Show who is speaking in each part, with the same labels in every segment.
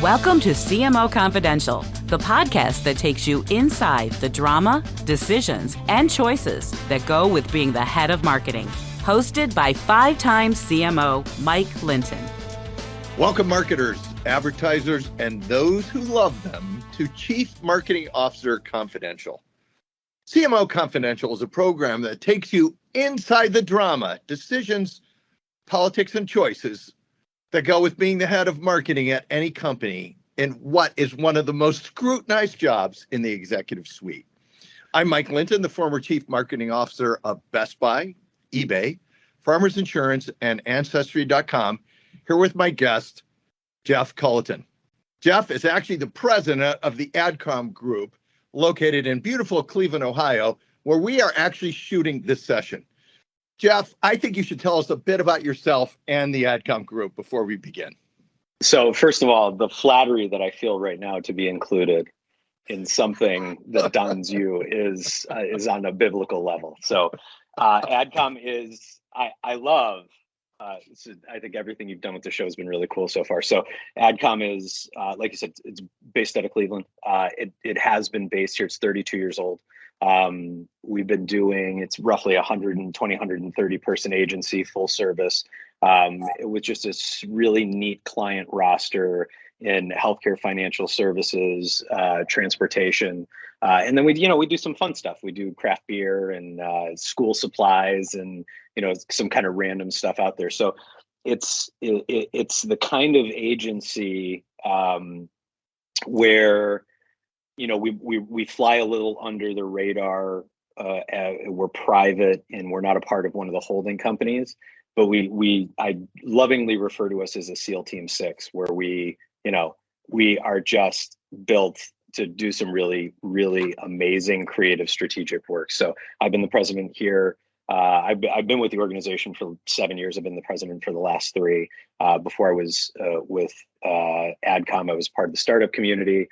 Speaker 1: Welcome to CMO Confidential, the podcast that takes you inside the drama, decisions, and choices that go with being the head of marketing. Hosted by five-time CMO Mike Linton.
Speaker 2: Welcome, marketers, advertisers, and those who love them to Chief Marketing Officer Confidential. CMO Confidential is a program that takes you inside the drama, decisions, politics, and choices that go with being the head of marketing at any company in what is one of the most scrutinized jobs in the executive suite. I'm Mike Linton, the former Chief Marketing Officer of Best Buy, eBay, Farmers Insurance, and Ancestry.com, here with my guest, Jeff Culliton. Jeff is actually the president of the Adcom group located in beautiful Cleveland, Ohio, where we are actually shooting this session. Jeff, I think you should tell us a bit about yourself and the Adcom group before we begin.
Speaker 3: So first of all, the flattery that I feel right now to be included in something that duns you is on a biblical level. So Adcom is, I love, I think everything you've done with the show has been really cool so far. So Adcom is, like you said, it's based out of Cleveland. It has been based here. It's 32 years old. We've been doing, it's roughly 120, 130 person agency, full service, with just this really neat client roster in healthcare, financial services, transportation. And then we do some fun stuff. We do craft beer and school supplies and, some kind of random stuff out there. So it's the kind of agency where, we fly a little under the radar. We're private and we're not a part of one of the holding companies, but I lovingly refer to us as a SEAL Team 6, where we are just built to do some really, really amazing creative strategic work. So I've been the president here. I've been with the organization for 7 years. I've been the president for the last 3. Before I was with Adcom, I was part of the startup community,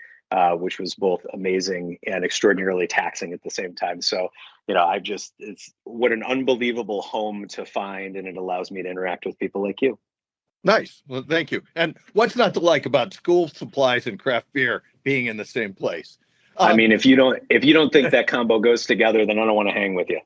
Speaker 3: which was both amazing and extraordinarily taxing at the same time. So, it's what an unbelievable home to find, and it allows me to interact with people like you.
Speaker 2: Nice. Well, thank you. And what's not to like about school supplies and craft beer being in the same place?
Speaker 3: I mean, if you don't think that combo goes together, then I don't want to hang with you.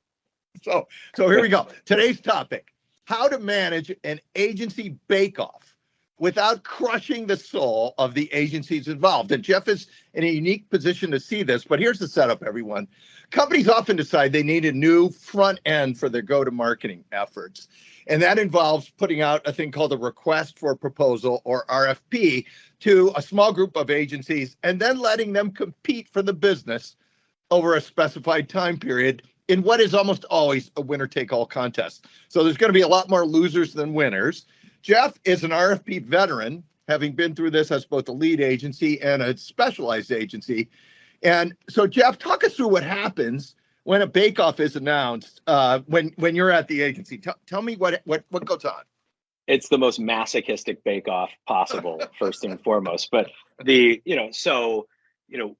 Speaker 2: So here we go. Today's topic: how to manage an agency bake-off without crushing the soul of the agencies involved. And Jeff is in a unique position to see this, but here's the setup, everyone. Companies often decide they need a new front end for their go-to-marketing efforts. And that involves putting out a thing called a request for proposal, or RFP, to a small group of agencies, and then letting them compete for the business over a specified time period in what is almost always a winner-take-all contest. So there's going to be a lot more losers than winners. Jeff is an RFP veteran, having been through this as both a lead agency and a specialized agency. And so, Jeff, talk us through what happens when a bake-off is announced, when you're at the agency. Tell me what goes on.
Speaker 3: It's the most masochistic bake-off possible, first and foremost. But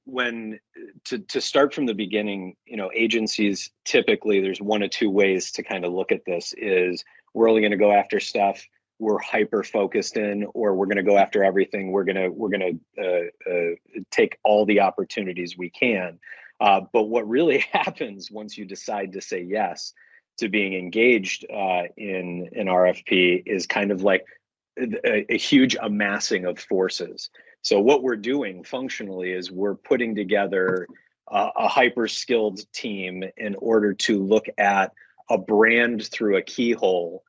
Speaker 3: when to start from the beginning, agencies typically, there's one of two ways to kind of look at this: is we're only going to go after stuff we're hyper focused in, or we're going to go after everything. We're going to take all the opportunities we can. But what really happens once you decide to say yes to being engaged in an RFP is kind of like a huge amassing of forces. So what we're doing functionally is we're putting together a hyper skilled team in order to look at a brand through a keyhole,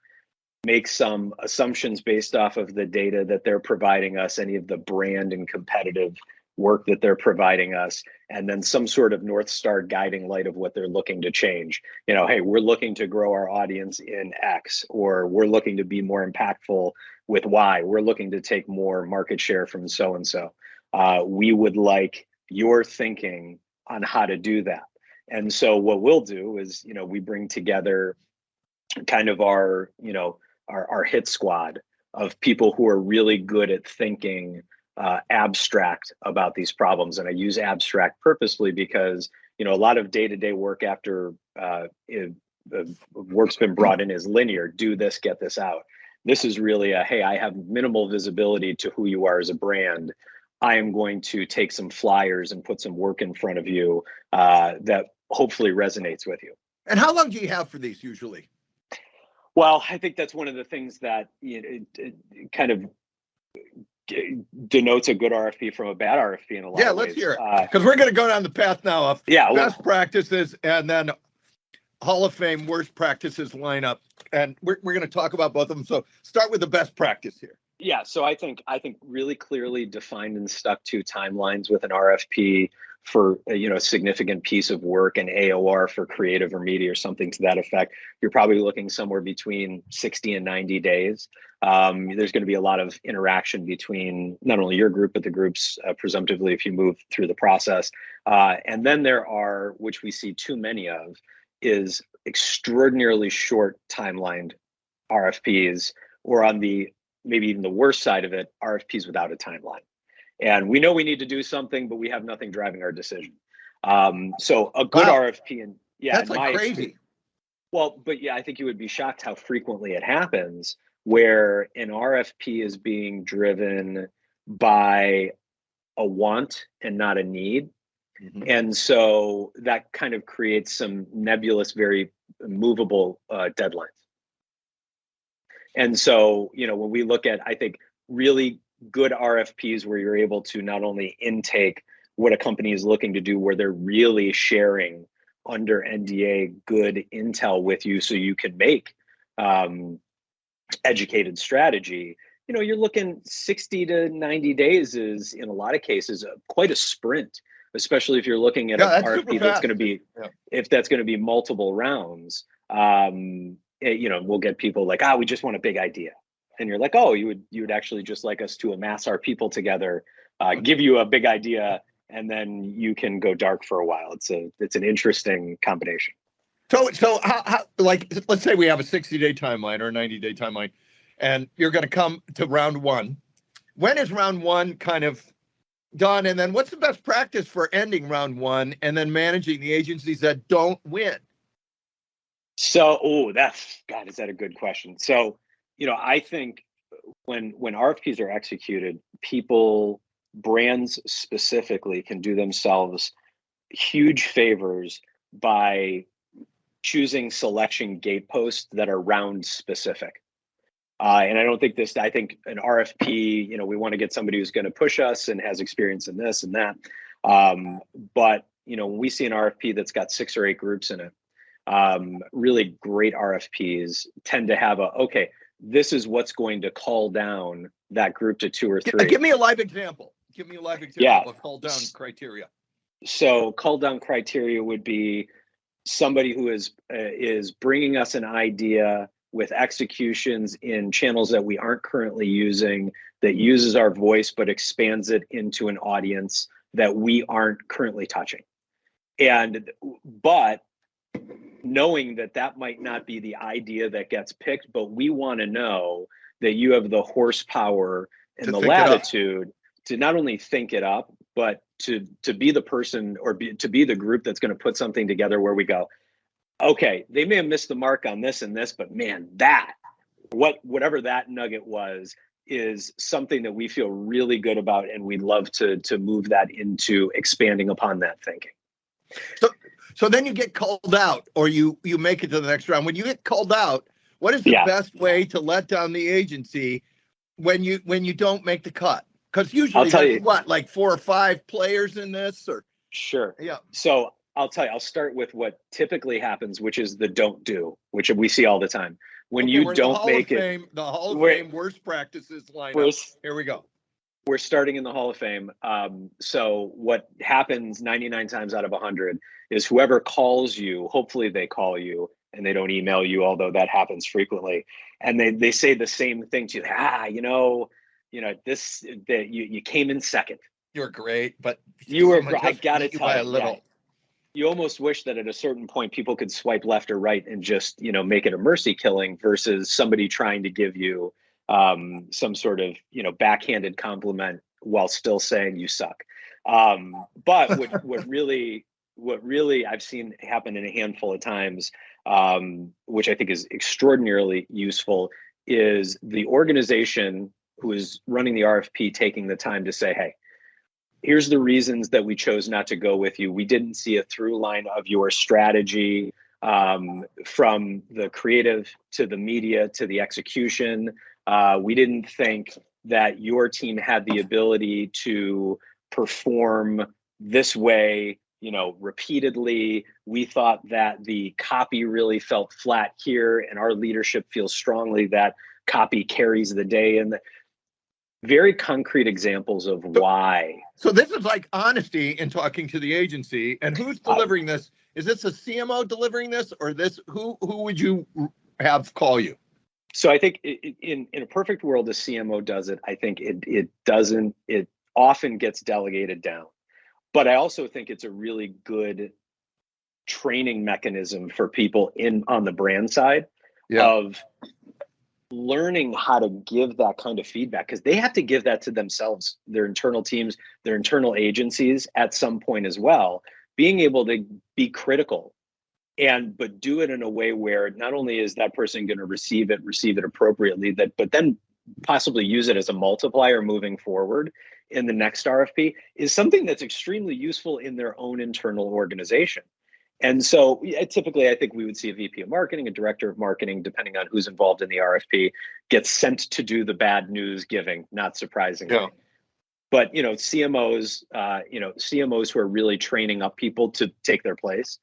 Speaker 3: make some assumptions based off of the data that they're providing us, any of the brand and competitive work that they're providing us, and then some sort of North Star guiding light of what they're looking to change. Hey, we're looking to grow our audience in X, or we're looking to be more impactful with Y. We're looking to take more market share from so-and-so. We would like your thinking on how to do that. And so what we'll do is, we bring together kind of our hit squad of people who are really good at thinking abstract about these problems. And I use abstract purposely because, a lot of day-to-day work after work's been brought in is linear. Do this, get this out. This is really hey, I have minimal visibility to who you are as a brand. I am going to take some flyers and put some work in front of you that hopefully resonates with you.
Speaker 2: And how long do you have for these usually?
Speaker 3: Well, I think that's one of the things that it kind of denotes a good RFP from a bad RFP in a lot of ways.
Speaker 2: Yeah, let's hear it. Because we're going to go down the path now of best practices and then Hall of Fame worst practices lineup. And we're going to talk about both of them. So start with the best practice here.
Speaker 3: Yeah, so I think really clearly defined and stuck to timelines with an RFP for a significant piece of work, and AOR for creative or media or something to that effect. You're probably looking somewhere between 60 and 90 days. There's going to be a lot of interaction between not only your group, but the groups, presumptively, if you move through the process. And then there are, which we see too many of, is extraordinarily short timelined RFPs, or on the maybe even the worst side of it, RFPs without a timeline. And we know we need to do something, but we have nothing driving our decision. So a good RFP, and
Speaker 2: that's like crazy.
Speaker 3: Well, but yeah, I think you would be shocked how frequently it happens where an RFP is being driven by a want and not a need. Mm-hmm. And so that kind of creates some nebulous, very movable deadlines. And so, when we look at, I think, really good RFPs where you're able to not only intake what a company is looking to do, where they're really sharing under NDA good intel with you so you can make educated strategy, you're looking 60 to 90 days is, in a lot of cases, quite a sprint, especially if you're looking at an RFP that's going to be, if that's going to be multiple rounds. We'll get people like, we just want a big idea. And you're like, you would actually just like us to amass our people together, give you a big idea, and then you can go dark for a while. It's an interesting combination.
Speaker 2: So how like, let's say we have a 60-day timeline or a 90-day timeline, and you're going to come to round one. When is round one kind of done? And then what's the best practice for ending round one and then managing the agencies that don't win?
Speaker 3: So, is that a good question? So, I think when RFPs are executed, brands specifically, can do themselves huge favors by choosing selection gateposts that are round specific. And I think an RFP, we want to get somebody who's going to push us and has experience in this and that. But, when we see an RFP that's got 6 or 8 groups in it, really great RFPs tend to have this is what's going to call down that group to 2 or 3.
Speaker 2: Give me a live example. Of call down criteria.
Speaker 3: So call down criteria would be somebody who is bringing us an idea with executions in channels that we aren't currently using, that uses our voice but expands it into an audience that we aren't currently touching. But knowing that might not be the idea that gets picked, but we want to know that you have the horsepower and the latitude to not only think it up, but to be the person to be the group that's going to put something together where we go, okay, they may have missed the mark on this and this, but man, whatever that nugget was is something that we feel really good about, and we'd love to move that into expanding upon that thinking.
Speaker 2: So then you get called out, or you make it to the next round. When you get called out, what is the best way to let down the agency when you don't make the cut? Because usually there's like 4 or 5 players in this, or
Speaker 3: sure. Yeah. So I'll tell you, I'll start with what typically happens, which is the don't do, which we see all the time. When you don't make it,
Speaker 2: the Hall of Fame worst practices lineup. Here we go.
Speaker 3: We're starting in the Hall of Fame. So what happens 99 times out of 100 is whoever calls you, hopefully they call you and they don't email you, although that happens frequently. And they say the same thing to you. You came in second.
Speaker 2: You're great, but
Speaker 3: you were. I gotta tell you, you almost wish that at a certain point people could swipe left or right and just make it a mercy killing versus somebody trying to give you some sort of backhanded compliment while still saying you suck. But what really I've seen happen in a handful of times, which I think is extraordinarily useful, is the organization who is running the RFP taking the time to say, hey, here's the reasons that we chose not to go with you. We didn't see a through line of your strategy, from the creative to the media to the execution. We didn't think that your team had the ability to perform this way, repeatedly. We thought that the copy really felt flat here, and our leadership feels strongly that copy carries the day. And very concrete examples of why.
Speaker 2: So this is like honesty in talking to the agency. And who's delivering this? Is this a CMO delivering this, or who would you have call you?
Speaker 3: So I think in a perfect world, the CMO does it. I think it doesn't. It often gets delegated down. But I also think it's a really good training mechanism for people on the brand side of learning how to give that kind of feedback, because they have to give that to themselves, their internal teams, their internal agencies at some point as well. Being able to be critical but do it in a way where not only is that person going to receive it appropriately, but then possibly use it as a multiplier moving forward in the next RFP is something that's extremely useful in their own internal organization. And so typically, I think we would see a VP of marketing, a director of marketing, depending on who's involved in the RFP, get sent to do the bad news giving, not surprisingly. Yeah. But, CMOs who are really training up people to take their place,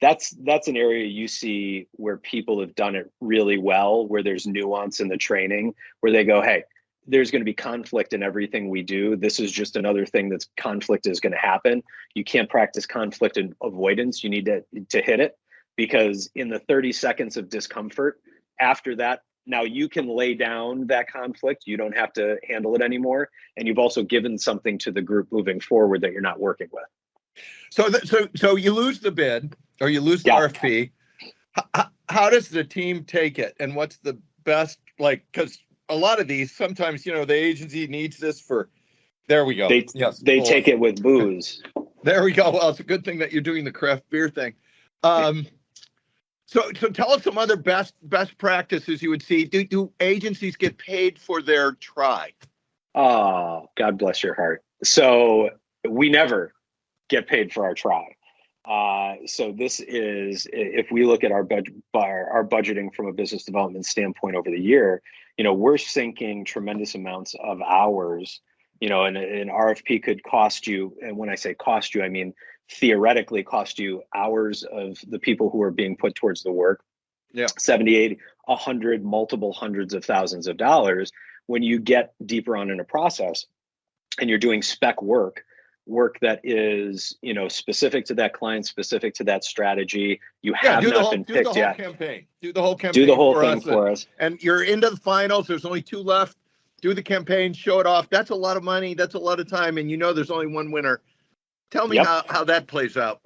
Speaker 3: that's an area you see where people have done it really well, where there's nuance in the training, where they go, hey, there's going to be conflict in everything we do. This is just another thing that's conflict is going to happen. You can't practice conflict and avoidance. You need to hit it, because in the 30 seconds of discomfort after that, now you can lay down that conflict. You don't have to handle it anymore. And you've also given something to the group moving forward that you're not working with.
Speaker 2: So you lose the bid or you lose the RFP. How does the team take it? And what's the best, because a lot of these, sometimes, the agency needs this for, there we go.
Speaker 3: They take it with booze.
Speaker 2: There we go. Well, it's a good thing that you're doing the craft beer thing. So tell us some other best practices you would see. Do agencies get paid for their try?
Speaker 3: Oh, God bless your heart. So we never get paid for our try. So this is, if we look at our budgeting from a business development standpoint over the year, we're sinking tremendous amounts of hours, and an RFP could cost you. And when I say cost you, I mean, theoretically cost you hours of the people who are being put towards the work. Yeah. 70, 80, 100, multiple hundreds of thousands of dollars. When you get deeper on in a process and you're doing spec work that is, specific to that client, specific to that strategy, you have not been picked yet.
Speaker 2: Do the whole campaign.
Speaker 3: Do the whole thing for us.
Speaker 2: And you're into the finals. There's only 2 left. Do the campaign, show it off. That's a lot of money. That's a lot of time. And there's only one winner. Tell me how that plays out.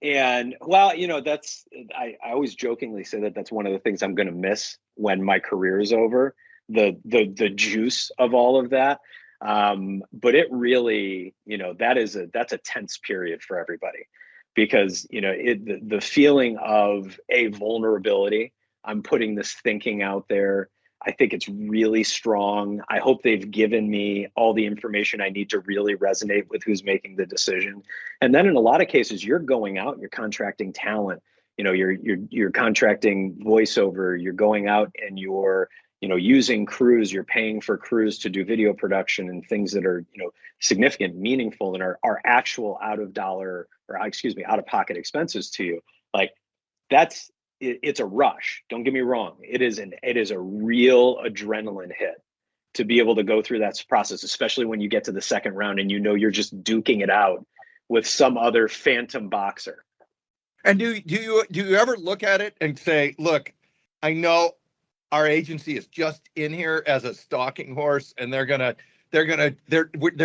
Speaker 3: And well, I always jokingly say that's one of the things I'm going to miss when my career is over, the juice of all of that. But it really, that's a tense period for everybody, because, the feeling of a vulnerability, I'm putting this thinking out there. I think it's really strong. I hope they've given me all the information I need to really resonate with who's making the decision. And then in a lot of cases, you're going out and you're contracting talent. You're contracting voiceover. You're going out and you're using crews. You're paying for crews to do video production and things that are significant, meaningful, and are actual out of pocket expenses to you. Like it's a rush. Don't get me wrong. It is a real adrenaline hit to be able to go through that process, especially when you get to the second round and you're just duking it out with some other phantom boxer.
Speaker 2: And do you ever look at it and say, look, I know our agency is just in here as a stalking horse, and they're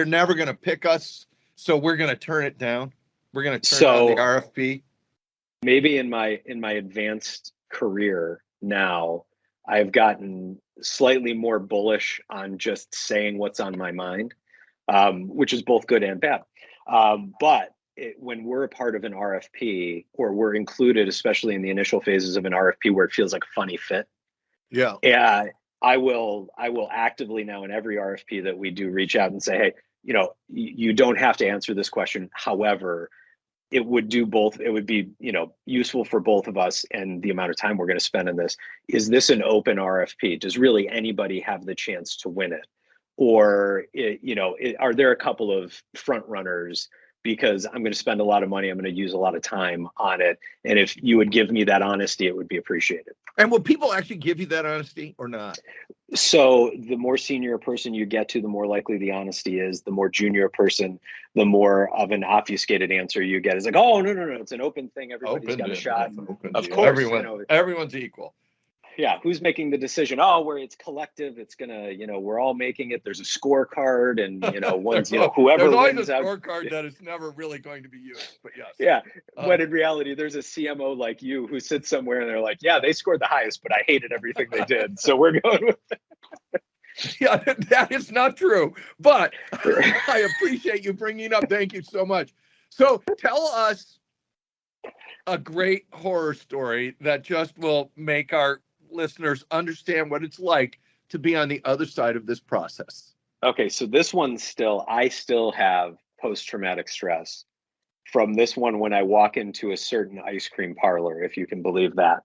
Speaker 2: never gonna pick us, so we're gonna turn it down. We're gonna turn down the RFP.
Speaker 3: Maybe in my advanced career now, I've gotten slightly more bullish on just saying what's on my mind, which is both good and bad. But when we're a part of an RFP, or we're included, especially in the initial phases of an RFP where it feels like a funny fit. Yeah. I will actively now in every RFP that we do reach out and say, hey, you don't have to answer this question. However, it would do both. It would be, useful for both of us and the amount of time we're going to spend in this. Is this an open RFP? Does really anybody have the chance to win it? Or, are there a couple of front runners? Because I'm going to spend a lot of money. I'm going to use a lot of time on it. And if you would give me that honesty, it would be appreciated.
Speaker 2: And will people actually give you that honesty or not?
Speaker 3: So the more senior a person you get to, the more likely the honesty is. The more junior a person, the more of an obfuscated answer you get. It's like, oh, no, it's an open thing. Everybody's got a shot. Of course,
Speaker 2: everyone's equal.
Speaker 3: Yeah, who's making the decision? Oh, where it's collective, it's gonna, we're all making it. There's a scorecard, and one's, whoever
Speaker 2: there's always
Speaker 3: wins
Speaker 2: a
Speaker 3: out.
Speaker 2: scorecard that is never really going to be used. But yes.
Speaker 3: Yeah, but in reality, there's a CMO like you who sits somewhere and they're like, yeah, they scored the highest, but I hated everything they did, so we're going with it.
Speaker 2: Yeah, that is not true. But I appreciate you bringing it up. Thank you so much. So tell us a great horror story that just will make our listeners understand what it's like to be on the other side of this process.
Speaker 3: Okay, so this one I still have post-traumatic stress from this one when I walk into a certain ice cream parlor, if you can believe that.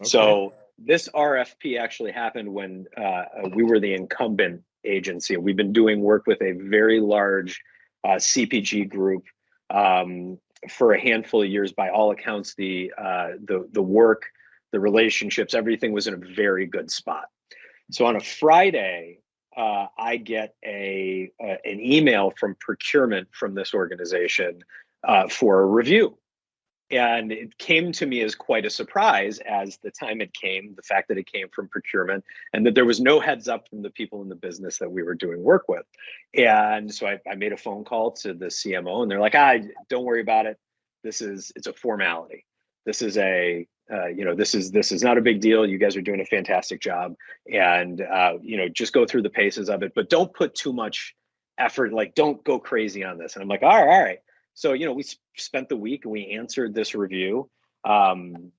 Speaker 3: Okay. So this RFP actually happened when we were the incumbent agency. We've been doing work with a very large CPG group for a handful of years. By all accounts, the work, the relationships, everything was in a very good spot. So on a Friday, I get an email from procurement from this organization for a review. And it came to me as quite a surprise as the time it came, the fact that it came from procurement, and that there was no heads up from the people in the business that we were doing work with. And so I made a phone call to the CMO, and they're like, don't worry about it. It's a formality. This is this is not a big deal. You guys are doing a fantastic job, and just go through the paces of it, but don't put too much effort. Like, don't go crazy on this. And I'm like, all right. So, we spent the week and we answered this review, and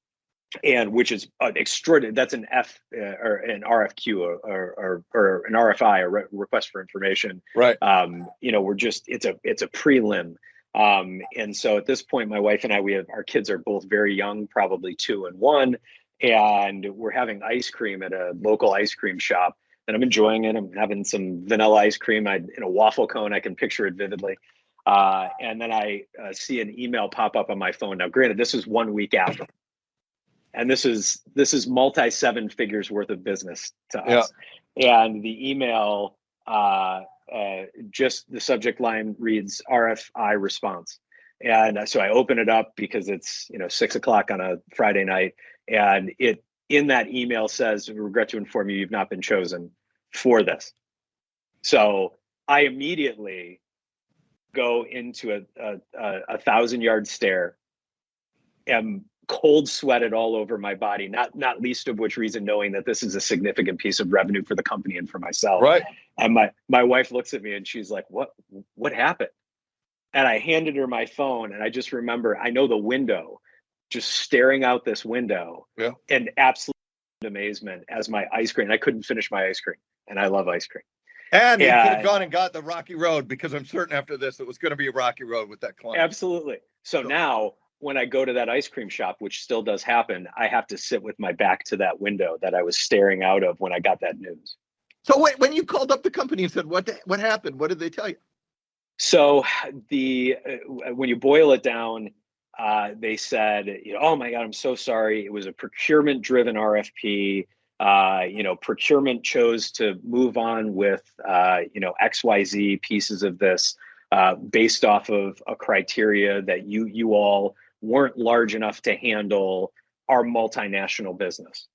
Speaker 3: which is extraordinary. That's an or an RFQ or an RFI, a request for information.
Speaker 2: Right.
Speaker 3: It's a prelim. And so at this point, my wife and I, our kids are both very young, probably 2 and 1, and we're having ice cream at a local ice cream shop, and I'm enjoying it. I'm having some vanilla ice cream in a waffle cone. I can picture it vividly. And then I see an email pop up on my phone. Now, granted, this is 1 week after, and this is multi 7 figures worth of business to us. Yeah. And the email, just the subject line reads RFI response. And so I open it up because it's 6 o'clock on a Friday night, and it in that email says, "We regret to inform you, you've not been chosen for this." So I immediately go into a 1,000-yard stare, am cold sweated all over my body, not least of which reason knowing that this is a significant piece of revenue for the company and for myself.
Speaker 2: Right.
Speaker 3: And my wife looks at me and she's like, what happened? And I handed her my phone, and I just remember, I know the window, just staring out this window, and absolute amazement as my ice cream. I couldn't finish my ice cream, and I love ice cream.
Speaker 2: And you could have gone and got the rocky road, because I'm certain after this it was going to be a rocky road with that client.
Speaker 3: Absolutely. So now when I go to that ice cream shop, which still does happen, I have to sit with my back to that window that I was staring out of when I got that news.
Speaker 2: So wait, when you called up the company and said, what happened? What did they tell you?
Speaker 3: So when you boil it down, they said, oh my God, I'm so sorry. It was a procurement driven RFP. Procurement chose to move on with, XYZ pieces of this based off of a criteria that you all weren't large enough to handle our multinational business.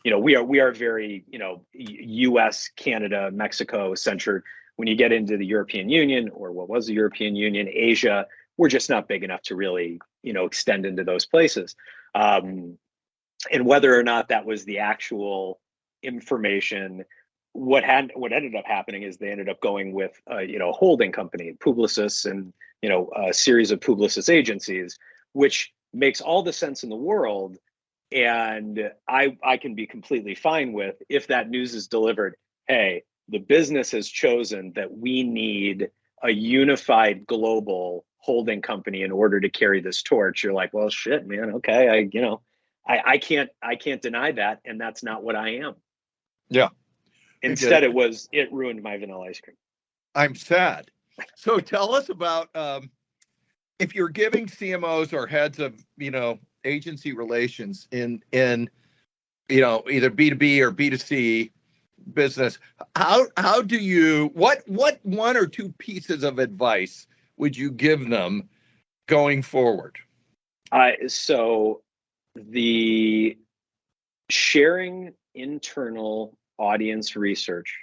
Speaker 3: We are very, US, Canada, Mexico centered. When you get into the European Union, or what was the European Union, Asia, we're just not big enough to really, extend into those places. And whether or not that was the actual information, what ended up happening is they ended up going with a holding company, Publicis, and a series of Publicis agencies, which makes all the sense in the world. And I can be completely fine with if that news is delivered. Hey, the business has chosen that we need a unified global holding company in order to carry this torch. You're like, well, shit, man. Okay. I can't deny that. And that's not what I am.
Speaker 2: Yeah.
Speaker 3: Instead, it ruined my vanilla ice cream.
Speaker 2: I'm sad. So tell us about, if you're giving CMOs or heads of, agency relations in either B2B or B2C business, how do you, what one or two pieces of advice would you give them going forward?
Speaker 3: So the sharing internal audience research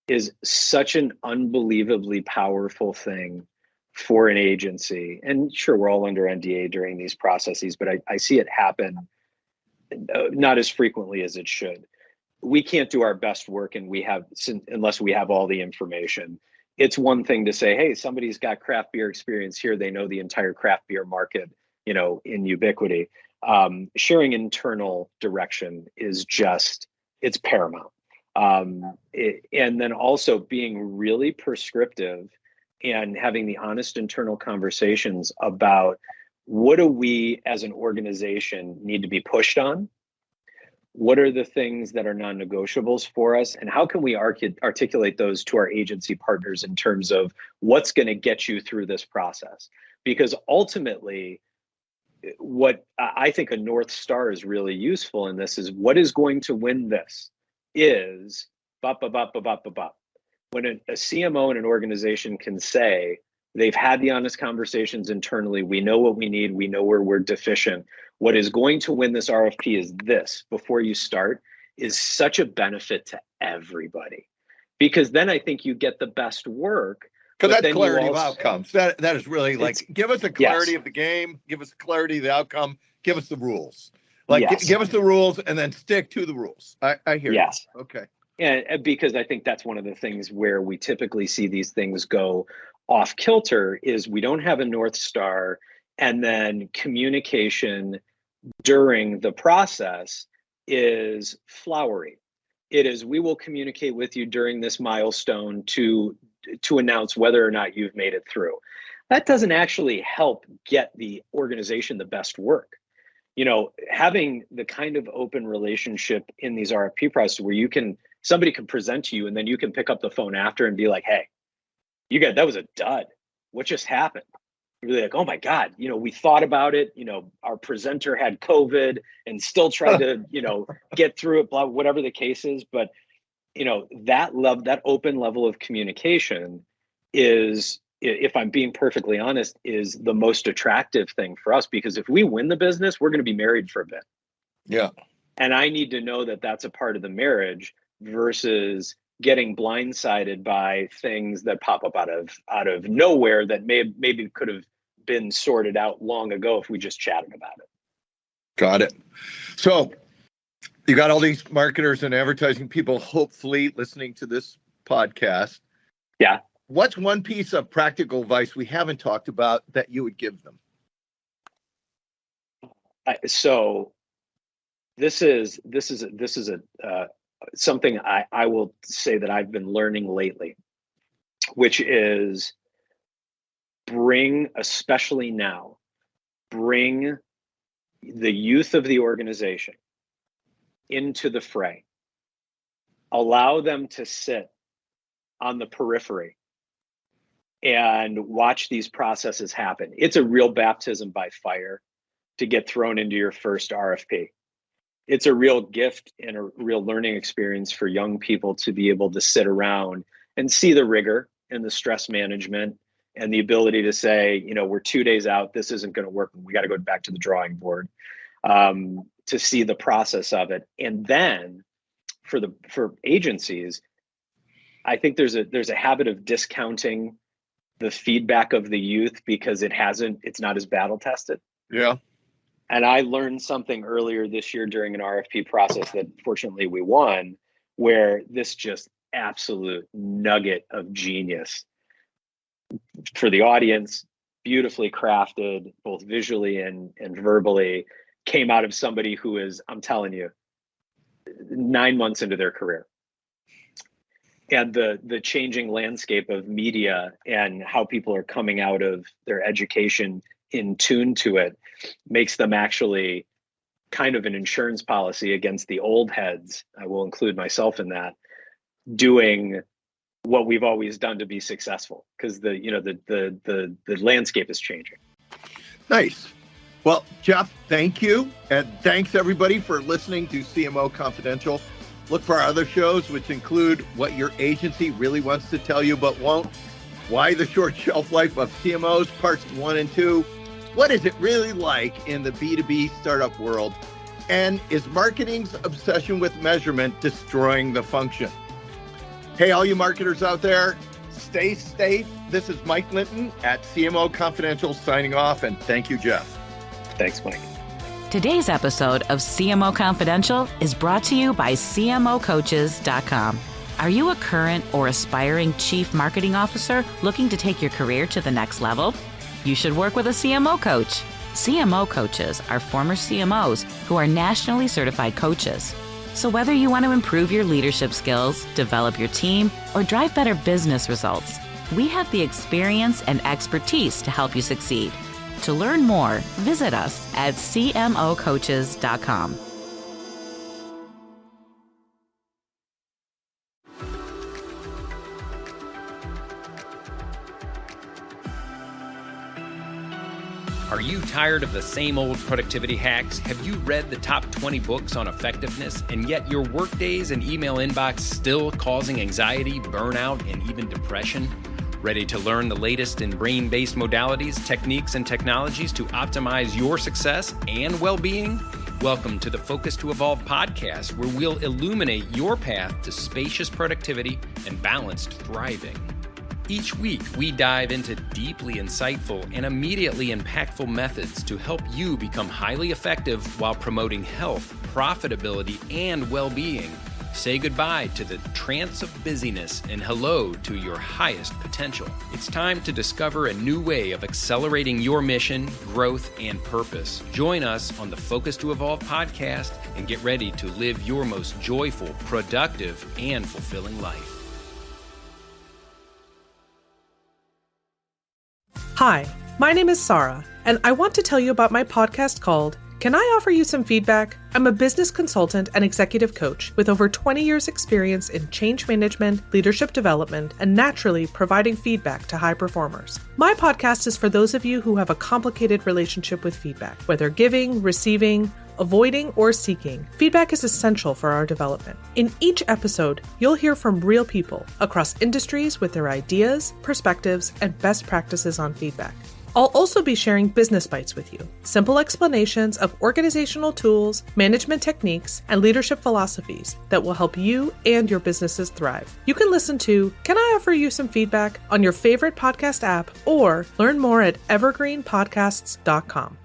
Speaker 3: is such an unbelievably powerful thing for an agency. And sure, we're all under NDA during these processes, but I see it happen not as frequently as it should. We can't do our best work unless we have all the information. It's one thing to say, hey, somebody's got craft beer experience here. They know the entire craft beer market, in ubiquity. Sharing internal direction is it's paramount. And then also being really prescriptive and having the honest internal conversations about what do we as an organization need to be pushed on? What are the things that are non-negotiables for us? And how can we articulate those to our agency partners in terms of what's going to get you through this process? Because ultimately, what I think a North Star is really useful in this is what is going to win this is when a CMO in an organization can say they've had the honest conversations internally, we know what we need, we know where we're deficient. What is going to win this RFP is this before you start is such a benefit to everybody. Because then I think you get the best work.
Speaker 2: Because that's clarity of outcomes. That is really give us a clarity of the game, give us clarity of the outcome, give us the rules. Give us the rules and then stick to the rules. I hear you. Okay.
Speaker 3: And because I think that's one of the things where we typically see these things go off kilter is we don't have a North Star, and then communication during the process is flowery. It is, we will communicate with you during this milestone to announce whether or not you've made it through. That doesn't actually help get the organization the best work. Having the kind of open relationship in these RFP processes where somebody can present to you and then you can pick up the phone after and be like, hey, that was a dud. What just happened? You're really like, oh my God, we thought about it. Our presenter had COVID and still tried to, get through it, blah, whatever the case is. But, that open level of communication is, if I'm being perfectly honest, is the most attractive thing for us, because if we win the business, we're going to be married for a bit.
Speaker 2: Yeah.
Speaker 3: And I need to know that that's a part of the marriage versus getting blindsided by things that pop up out of nowhere that maybe could have been sorted out long ago if we just chatted about it.
Speaker 2: Got it. So you got all these marketers and advertising people hopefully listening to this podcast.
Speaker 3: Yeah.
Speaker 2: What's one piece of practical advice we haven't talked about that you would give them?
Speaker 3: So this is something I will say that I've been learning lately, which is especially now, bring the youth of the organization into the fray. Allow them to sit on the periphery and watch these processes happen. It's a real baptism by fire to get thrown into your first RFP. It's a real gift and a real learning experience for young people to be able to sit around and see the rigor and the stress management and the ability to say, we're 2 days out, this isn't going to work. We got to go back to the drawing board, to see the process of it. And then for agencies, I think there's a habit of discounting the feedback of the youth because it's not as battle tested.
Speaker 2: Yeah.
Speaker 3: And I learned something earlier this year during an RFP process that fortunately we won, where this just absolute nugget of genius for the audience, beautifully crafted, both visually and verbally, came out of somebody who is, I'm telling you, 9 months into their career. and the changing landscape of media and how people are coming out of their education in tune to it makes them actually kind of an insurance policy against the old heads. I will include myself in that, doing what we've always done to be successful, because the landscape is changing.
Speaker 2: Nice. Well, Jeff, thank you. And thanks everybody for listening to CMO Confidential. Look for our other shows, which include What Your Agency Really Wants to Tell You But Won't, Why the Short Shelf Life of CMOs, Parts 1 and 2, What is it really like in the B2B startup world, and is marketing's obsession with measurement destroying the function? Hey, all you marketers out there, stay safe. This is Mike Linton at CMO Confidential signing off, and thank you, Jeff.
Speaker 3: Thanks, Mike.
Speaker 1: Today's episode of CMO Confidential is brought to you by CMOcoaches.com. Are you a current or aspiring chief marketing officer looking to take your career to the next level? You should work with a CMO coach. CMO coaches are former CMOs who are nationally certified coaches. So whether you want to improve your leadership skills, develop your team, or drive better business results, we have the experience and expertise to help you succeed. To learn more, visit us at CMOcoaches.com.
Speaker 4: Are you tired of the same old productivity hacks? Have you read the top 20 books on effectiveness, and yet your workdays and email inbox still causing anxiety, burnout, and even depression? Ready to learn the latest in brain-based modalities, techniques, and technologies to optimize your success and well-being? Welcome to the Focus to Evolve podcast, where we'll illuminate your path to spacious productivity and balanced thriving. Each week, we dive into deeply insightful and immediately impactful methods to help you become highly effective while promoting health, profitability, and well-being. Say goodbye to the trance of busyness and hello to your highest potential. It's time to discover a new way of accelerating your mission, growth, and purpose. Join us on the Focus to Evolve podcast and get ready to live your most joyful, productive, and fulfilling life.
Speaker 5: Hi, my name is Sarah, and I want to tell you about my podcast called Can I Offer You Some Feedback? I'm a business consultant and executive coach with over 20 years experience in change management, leadership development, and naturally providing feedback to high performers. My podcast is for those of you who have a complicated relationship with feedback, whether giving, receiving, avoiding, or seeking. Feedback is essential for our development. In each episode, you'll hear from real people across industries with their ideas, perspectives, and best practices on feedback. I'll also be sharing business bites with you, simple explanations of organizational tools, management techniques, and leadership philosophies that will help you and your businesses thrive. You can listen to Can I Offer You Some Feedback on your favorite podcast app, or learn more at evergreenpodcasts.com.